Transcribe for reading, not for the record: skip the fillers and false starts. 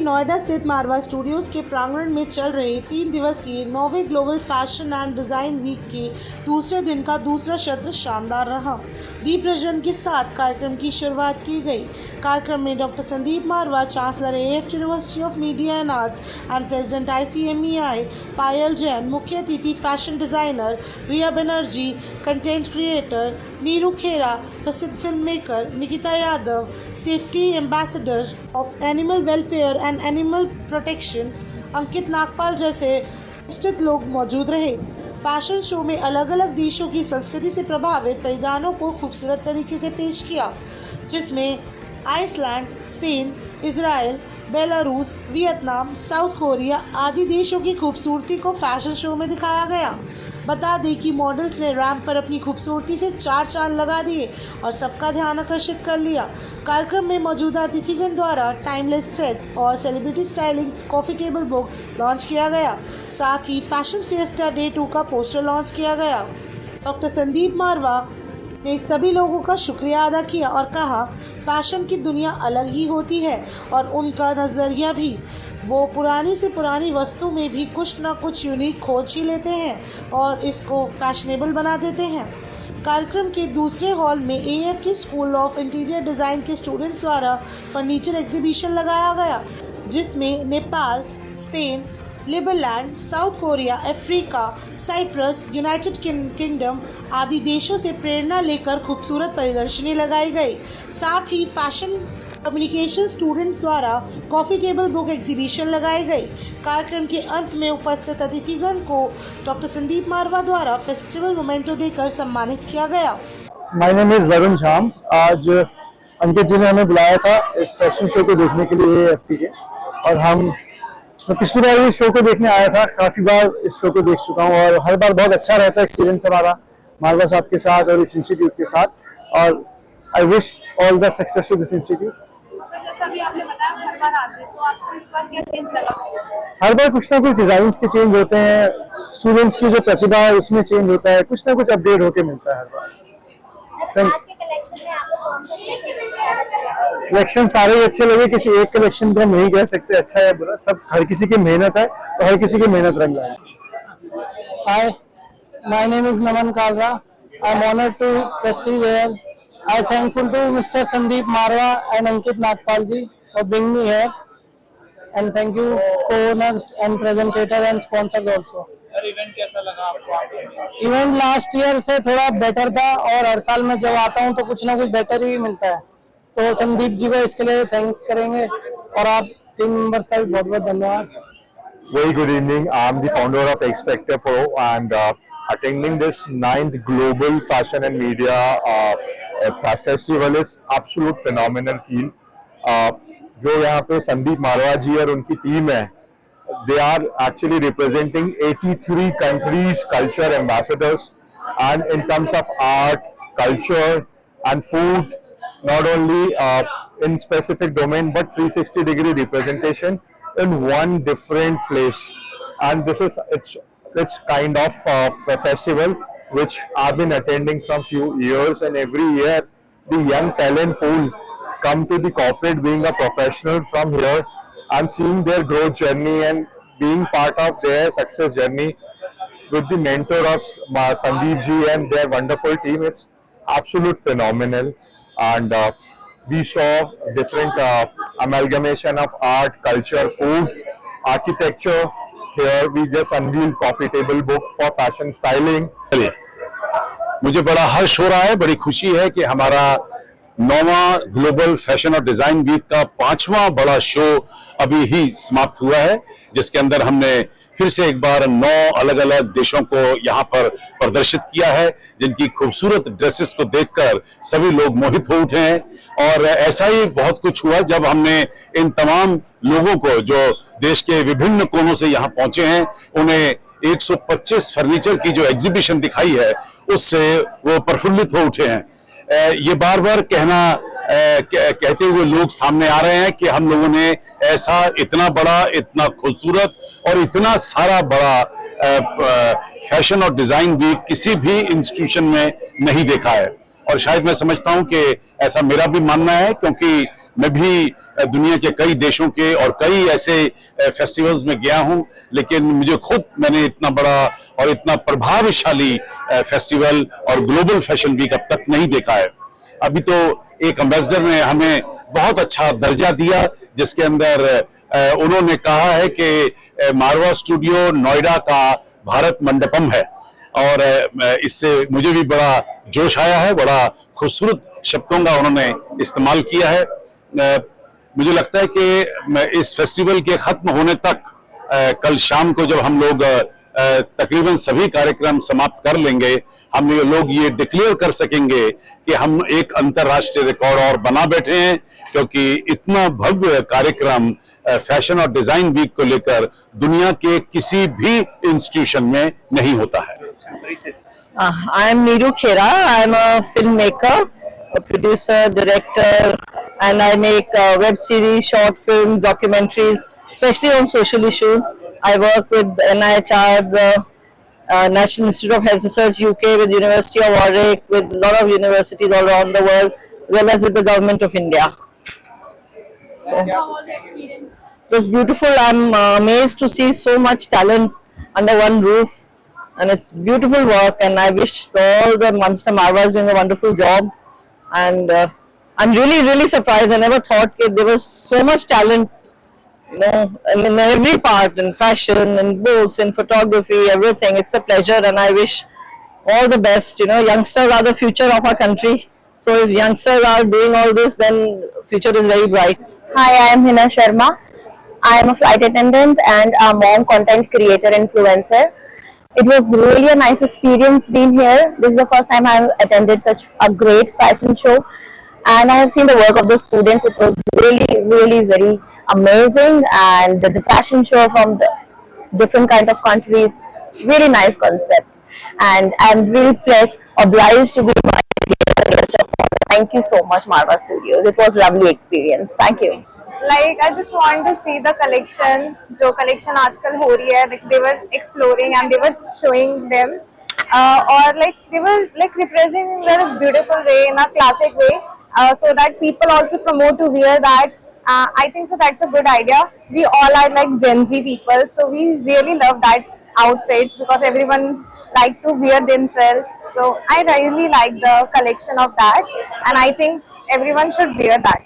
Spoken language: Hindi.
नोएडा स्थित मारवा स्टूडियोज के प्रांगण में चल रहे 3 दिवसीय 9वें global fashion and design week के दूसरे दिन का दूसरा सत्र शानदार रहा। दीप प्रज्वलन के साथ कार्यक्रम की शुरुआत की गई। कार्यक्रम में doctor Sandeep Marwah, chancellor AFT university of media and arts and president ICMEI Payal Jain, मुख्य अतिथि fashion designer Riya Banerjee, content creator Neeru Khera, प्रसिद्ध filmmaker Nikita Yadav, safety ambassador of animal welfare and animal protection Ankit Nagpal जैसे विशिष्ट लोग मौजूद रहे। फैशन शो में अलग अलग देशों की संस्कृति से प्रभावित परिधानों को खूबसूरत तरीके से पेश किया, जिसमें Iceland, Spain, Israel, Belarus, Vietnam, South Korea आदि देशों की खूबसूरती को फैशन शो में दिखाया गया। बता दें कि मॉडल्स ने रैंप पर अपनी खूबसूरती से 4 चांद लगा दिए और सबका ध्यान आकर्षित कर लिया। कार्यक्रम में मौजूदा अतिथिगण द्वारा टाइमलेस थ्रेड्स और celebrity styling coffee table book launch किया गया। साथ ही फैशन फिएस्टा डे 2 का पोस्टर लॉन्च किया गया। डॉक्टर संदीप मारवा ने सभी लोगों का शुक्रिया अदा किया और कहा, फैशन की दुनिया अलग ही होती है और उनका नज़रिया भी। वो पुरानी से पुरानी वस्तु में भी कुछ ना कुछ यूनिक खोज ही लेते हैं और इसको फैशनेबल बना देते हैं। कार्यक्रम के दूसरे हॉल में AFT school of interior design के स्टूडेंट्स द्वारा फर्नीचर एग्जीबिशन लगाया गया, जिसमें Nepal, Spain, Liberland, South Korea, Africa, Cyprus, United Kingdom आदि देशों से प्रेरणा लेकर खूबसूरत प्रदर्शनी लगाई गई। साथ ही फैशन कम्युनिकेशन स्टूडेंट्स द्वारा कॉफ़ी टेबल बुक एग्जीबिशन लगाई गई। कार्यक्रम के अंत में उपस्थित अतिथिगण को डॉक्टर संदीप मारवा द्वारा फेस्टिवल मोमेंटो देकर सम्मानित किया गया। माय नेम इज वरुण झाम। आज अंकित जी ने हमें बुलाया था इस फैशन शो को देखने के लिए AFT के, और मैं पिछली बार इस शो को देखने आया था। काफ़ी बार इस शो को देख चुका हूँ और हर बार बहुत अच्छा रहता है एक्सपीरियंस हमारा मारवा साहब के साथ और इस इंस्टीट्यूट के साथ। और I wish all the success to this institute. हर बार कुछ ना कुछ डिजाइन के चेंज होते हैं, स्टूडेंट्स की जो प्रतिभा है उसमें चेंज होता है, कुछ ना कुछ अपडेट होके मिलता है हर बार। आज के कलेक्शन में आपको कौन सा कलेक्शन कलेक्शन सारे ही अच्छे लगे, किसी एक कलेक्शन को हम नहीं कह सकते अच्छा है बुरा, सब हर किसी की मेहनत है और हर किसी की मेहनत रंग लाए। Hi, my name is Naman Kalra. I am honored to prestige here. I am thankful to Mr. Sandeep Marwa and Ankit Nagpal ji for bringing me here, and thank you co-owners and presentator and sponsors also. Sir event कैसा लगा आपको? इवेंट लास्ट ईयर से थोड़ा बेटर था और हर साल मैं जब आता हूँ तो कुछ ना कुछ बेटर ही मिलता है, तो संदीप जी को इसके लिए थैंक्स करेंगे और आप टीम मेंबर्स का भी बहुत बहुत धन्यवाद। Very good evening. I am the founder of X Factor Pro and attending this 9th Global Fashion and Media Festival is absolute phenomenal feel. जो यहाँ पे संदीप मारवा जी और उनकी टीम है, they are actually representing 83 countries, culture ambassadors, and in terms of art, culture and food, not only in specific domain but 360-degree representation in one different place. And this is it's kind of a festival which I've been attending from few years, and every year the young talent pool come to the corporate being a professional from here and seeing their growth journey and being part of their success journey with the mentor of Sandeep ji and their wonderful team. It's absolute phenomenal, and we saw different amalgamation of art, culture, food, architecture. Here we just unveiled coffee table book for fashion styling. मुझे बड़ा हर्ष हो रहा है, बड़ी खुशी है कि हमारा 9वां ग्लोबल फैशन और डिजाइन वीक का 5वां बड़ा शो अभी ही समाप्त हुआ है, जिसके अंदर हमने फिर से एक बार 9 अलग अलग देशों को यहाँ पर प्रदर्शित किया है, जिनकी खूबसूरत ड्रेसेस को देखकर सभी लोग मोहित हो उठे हैं। और ऐसा ही बहुत कुछ हुआ जब हमने इन तमाम लोगों को जो देश के विभिन्न कोनों से यहाँ पहुंचे हैं, उन्हें 125 फर्नीचर की जो एग्जीबिशन दिखाई है उससे वो प्रफुल्लित हो उठे हैं। ये बार बार कहते हुए लोग सामने आ रहे हैं कि हम लोगों ने ऐसा इतना बड़ा, इतना खूबसूरत और इतना सारा बड़ा फैशन और डिजाइन वीक किसी भी इंस्टीट्यूशन में नहीं देखा है। और शायद मैं समझता हूं कि ऐसा मेरा भी मानना है, क्योंकि मैं भी दुनिया के कई देशों के और कई ऐसे फेस्टिवल्स में गया हूं, लेकिन मैंने इतना बड़ा और इतना प्रभावशाली फेस्टिवल और ग्लोबल फैशन वीक अब तक नहीं देखा है। अभी तो एक एम्बेसडर ने हमें बहुत अच्छा दर्जा दिया, जिसके अंदर उन्होंने कहा है कि मारवा स्टूडियो नोएडा का भारत मंडपम है, और इससे मुझे भी बड़ा जोश आया है। बड़ा खूबसूरत शब्दों का उन्होंने इस्तेमाल किया है। मुझे लगता है कि इस फेस्टिवल के खत्म होने तक कल शाम को जब हम लोग तकरीबन सभी कार्यक्रम समाप्त कर लेंगे, हम लोग ये डिक्लेयर कर सकेंगे कि हम एक अंतर्राष्ट्रीय रिकॉर्ड और बना बैठे हैं, क्योंकि इतना भव्य कार्यक्रम फैशन और डिजाइन वीक को लेकर दुनिया के किसी भी इंस्टीट्यूशन में नहीं होता है। I am Neeru Khera. I am a filmmaker, a producer, director, and I make web series, short films, documentaries, especially on social issues. I work with NIHR, the National Institute of Health Research UK, with University of Warwick, with a lot of universities all around the world, as well as with the Government of India. So, how was the experience? It was beautiful. I'm amazed to see so much talent under one roof. And it's beautiful work, and I wish all the Mr. Marwa is doing a wonderful job. And I'm really surprised. I never thought that there was so much talent, in every part, in fashion, in books, in photography, everything. It's a pleasure, and I wish all the best. Youngsters are the future of our country. So if youngsters are doing all this, then future is very bright. Hi, I am Hina Sharma. I am a flight attendant and a mom content creator influencer. It was really a nice experience being here. This is the first time I have attended such a great fashion show, and I have seen the work of the students. It was really very amazing, and the fashion show from the different kind of countries, really nice concept, and I am really obliged to be my guest of honor. Thank you so much, Marwa Studios. It was a lovely experience. Thank you. Like, I just want to see the collection. जो collection आजकल हो रही है, like they were exploring and they were showing them, or like they were like representing in a very beautiful way, in a classic way, so that people also promote to wear that. I think so that's a good idea. We all are like Gen Z people, so we really love that outfits because everyone like to wear themselves. So I really like the collection of that, and I think everyone should wear that.